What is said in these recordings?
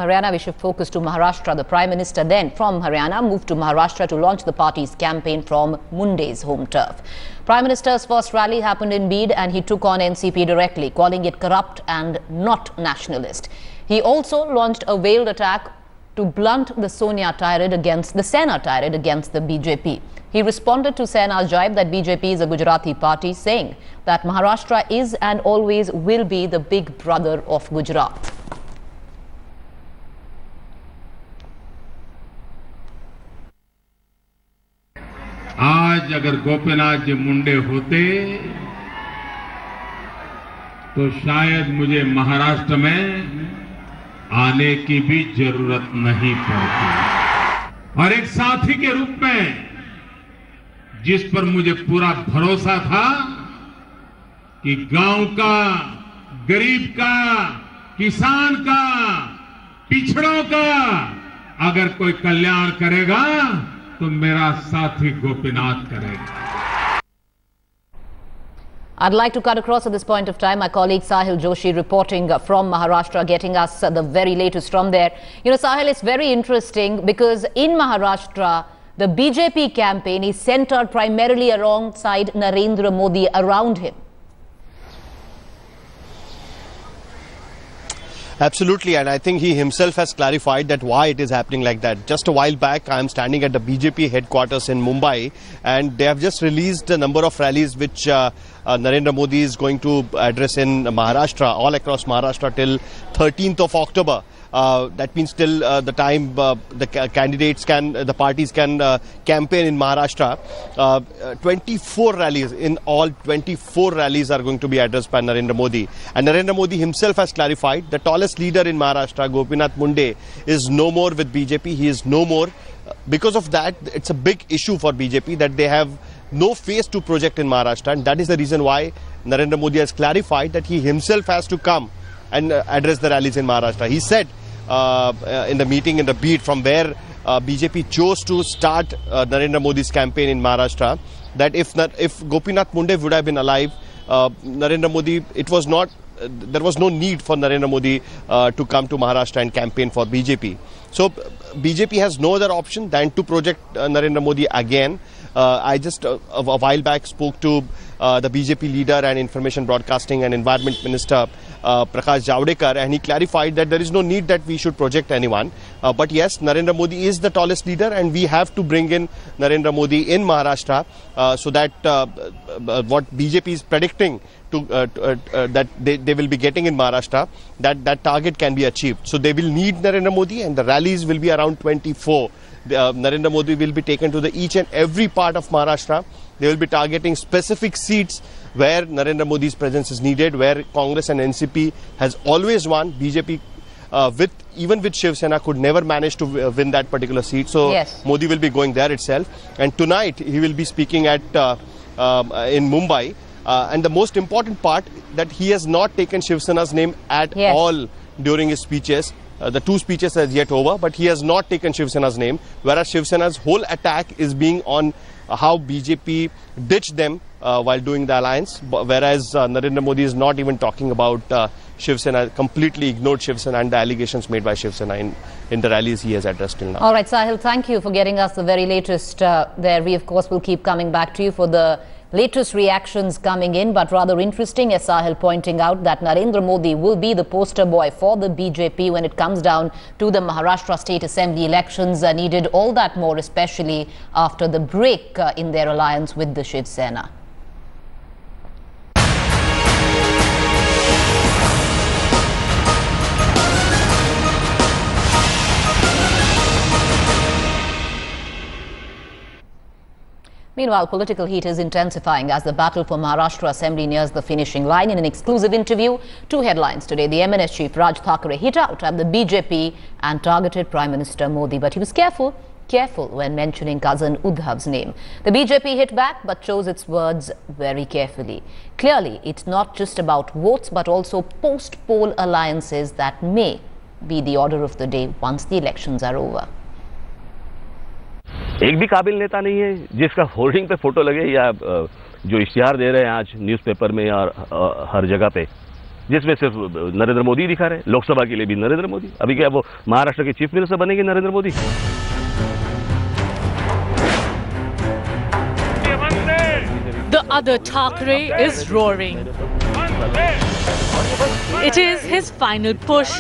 Haryana, we shift focus to Maharashtra. The Prime Minister then from Haryana moved to Maharashtra to launch the party's campaign from Munde's home turf. Prime Minister's first rally happened in Bid and he took on NCP directly, calling it corrupt and not nationalist. He also launched a veiled attack to blunt the Sena tirade against the BJP. He responded to Sena's jibe that BJP is a Gujarati party, saying that Maharashtra is and always will be the big brother of Gujarat. आज अगर गोपीनाथ जी मुंडे होते तो शायद मुझे महाराष्ट्र में आने की भी जरूरत नहीं पड़ती और एक साथी के रूप में जिस पर मुझे पूरा भरोसा था कि गांव का, गरीब का, किसान का, पिछड़ों का अगर कोई कल्याण करेगा तो मेरा साथी गोपीनाथ करेगा. I'd like to cut across at this point of time. My colleague Sahil Joshi reporting from Maharashtra, getting us the very latest from there. You know, Sahil, it's very interesting because in Maharashtra, the BJP campaign is centered primarily alongside Narendra Modi, around him. Absolutely, and I think he himself has clarified that why it is happening like that. Just a while back, I am standing at the BJP headquarters in Mumbai, and they have just released a number of rallies which Narendra Modi is going to address in Maharashtra, all across Maharashtra till 13th of October. That means till the time the parties can campaign in Maharashtra. 24 rallies, in all 24 rallies are going to be addressed by Narendra Modi. And Narendra Modi himself has clarified the tallest leader in Maharashtra, Gopinath Munde, is no more with BJP. He is no more. Because of that, it's a big issue for BJP that they have no face to project in Maharashtra. And that is the reason why Narendra Modi has clarified that he himself has to come and address the rallies in Maharashtra. He said in the meeting in the Bid from where BJP chose to start Narendra Modi's campaign in Maharashtra, that if Gopinath Munde would have been alive, Narendra Modi, there was no need for Narendra Modi to come to Maharashtra and campaign for BJP. So BJP has no other option than to project Narendra Modi again. I just a while back spoke to the BJP leader and Information Broadcasting and Environment Minister Prakash Javadekar, and he clarified that there is no need that we should project anyone. But yes, Narendra Modi is the tallest leader and we have to bring in Narendra Modi in Maharashtra so that what BJP is predicting that they will be getting in Maharashtra, that target can be achieved. So they will need Narendra Modi, and the rallies will be around 24. Narendra Modi will be taken to each and every part of Maharashtra. They will be targeting specific seats where Narendra Modi's presence is needed, where Congress and NCP has always won. BJP, even with Shiv Sena, could never manage to win that particular seat. So yes, Modi will be going there itself. And tonight he will be speaking at in Mumbai. And the most important part, that he has not taken Shiv Sena's name at all during his speeches. The two speeches are yet over, but he has not taken Shiv Sena's name, whereas Shiv Sena's whole attack is being on how BJP ditched them while doing the alliance, whereas Narendra Modi is not even talking about Shiv Sena, completely ignored Shiv Sena and the allegations made by Shiv Sena in the rallies he has addressed till now. All right, Sahil, thank you for getting us the very latest there. We, of course, will keep coming back to you for the latest reactions coming in, but rather interesting, as Sahil pointing out, that Narendra Modi will be the poster boy for the BJP when it comes down to the Maharashtra State Assembly elections, needed all that more, especially after the break in their alliance with the Shiv Sena. Meanwhile, political heat is intensifying as the battle for Maharashtra Assembly nears the finishing line. In an exclusive interview, two headlines today. The MNS chief Raj Thackeray hit out at the BJP and targeted Prime Minister Modi, but he was careful when mentioning cousin Uddhav's name. The BJP hit back but chose its words very carefully. Clearly, it's not just about votes but also post-poll alliances that may be the order of the day once the elections are over. एक भी काबिल नेता नहीं है जिसका hoarding पे photo लगे या जो इश्तिहार दे रहे हैं आज न्यूज़पेपर में और हर जगह पे, जिसमें सिर्फ नरेंद्र मोदी दिखा रहे हैं। लोकसभा के लिए भी नरेंद्र मोदी, अभी क्या वो महाराष्ट्र के चीफ मिनिस्टर बनेंगे Narendra Modi. The other Thackeray is roaring. It is his final push,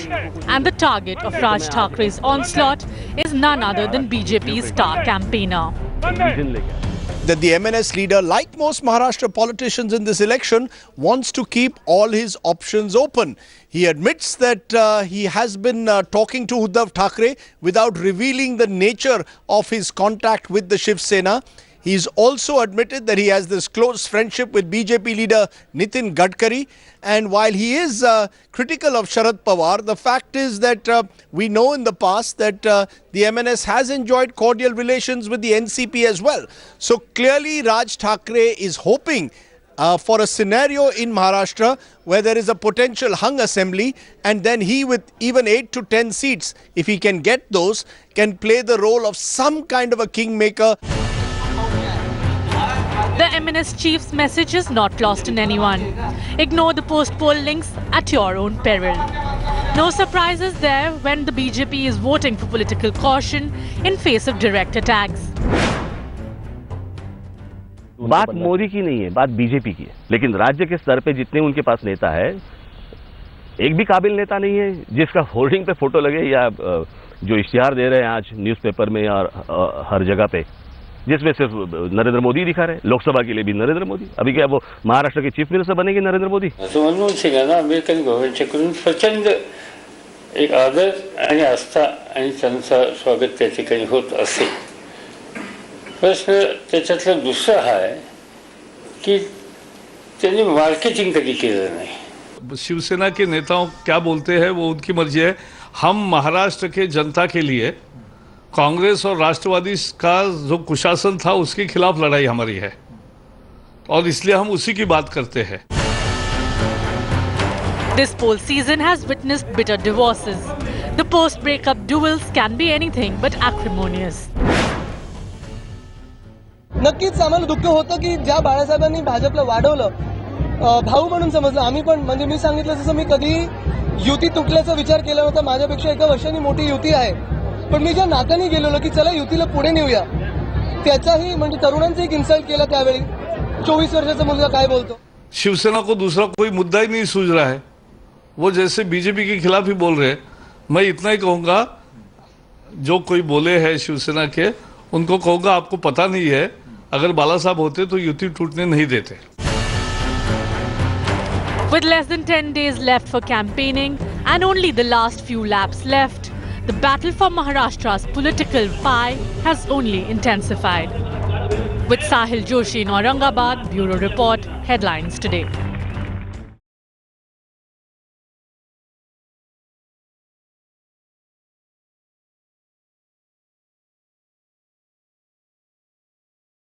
and the target of Raj Thackeray's onslaught is none other than BJP's star campaigner. That the MNS leader, like most Maharashtra politicians in this election, wants to keep all his options open. He admits that he has been talking to Uddhav Thackeray without revealing the nature of his contact with the Shiv Sena. He's also admitted that he has this close friendship with BJP leader Nitin Gadkari. And while he is critical of Sharad Pawar, the fact is that we know in the past that the MNS has enjoyed cordial relations with the NCP as well. So clearly Raj Thackeray is hoping for a scenario in Maharashtra where there is a potential hung assembly, and then he, with even 8 to 10 seats, if he can get those, can play the role of some kind of a kingmaker. The MNS chief's message is not lost on anyone. Ignore the post-poll links at your own peril. No surprises there when the BJP is voting for political caution in face of direct attacks. बात मोदी की नहीं है, बात BJP की है। लेकिन राज्य के स्तर पे जितने उनके पास नेता है, एक भी काबिल नेता नहीं है जिसका होर्डिंग पे फोटो लगे या जो इश्तिहार दे रहे हैं आज न्यूज़पेपर में और हर जगह पे, जिसमें सिर्फ नरेंद्र मोदी दिखा रहे हैं। लोकसभा के लिए भी नरेंद्र मोदी, अभी क्या वो महाराष्ट्र के चीफ मिनिस्टर बनेंगे नरेंद्र मोदी। मनमोहन सिंगांना अमेरिकन गव्हर्नमेंटच्याकडून प्रचंड एक आदर आणि आस्था आणि त्यांचं स्वागत त्या ठिकाणी होत असे। प्रश्न त्याच्यातला दुसरा हा आहे की त्यांनी मार्केटिंग कधी केलं नाही। शिवसेना के नेताओं क्या बोलते हैं वो उनकी मर्जी है। हम महाराष्ट्र के जनता के लिए कांग्रेस और राष्ट्रवादी का जो कुशासन था उसके खिलाफ लड़ाई हमारी है और इसलिए हम उसी की बात करते हैं। This poll season has witnessed bitter divorces. The post-breakup duels can be anything but acrimonious. नक्कीच आम्हाला दुःख होतं की ज्या बाळासाहेबांनी भाजपला वाढवलं, भाऊ म्हणून समजलं, आम्ही पण म्हणजे मी सांगितलं जसं मी कधी युती तुटल्याचा विचार केला नव्हता। माझ्यापेक्षा एका वर्षांनी मोठी युती आहे, पण मी ज्या नात्याने गेलेलो की चला युतीला पुढे नेऊया, त्याचाही म्हणजे तरुणांचा एक इन्सल्ट केला त्यावेळी। 24 वर्षाचा मुलगा काय बोलतो। शिवसेना को दूसरा कोई मुद्दा ही नहीं सूझ रहा है, वो जैसे बीजेपी के खिलाफ ही बोल रहे हैं। मैं इतना ही कहूँगा, जो कोई बोले हैं शिवसेना के, उनको कहूँगा आपको पता नहीं है, अगर बाला साहब होते तो युति टूटने नहीं देते। With less than 10 days left for campaigning and only the last few laps left, the battle for Maharashtra's political pie has only intensified. With Sahil Joshi in Aurangabad, Bureau Report, Headlines Today.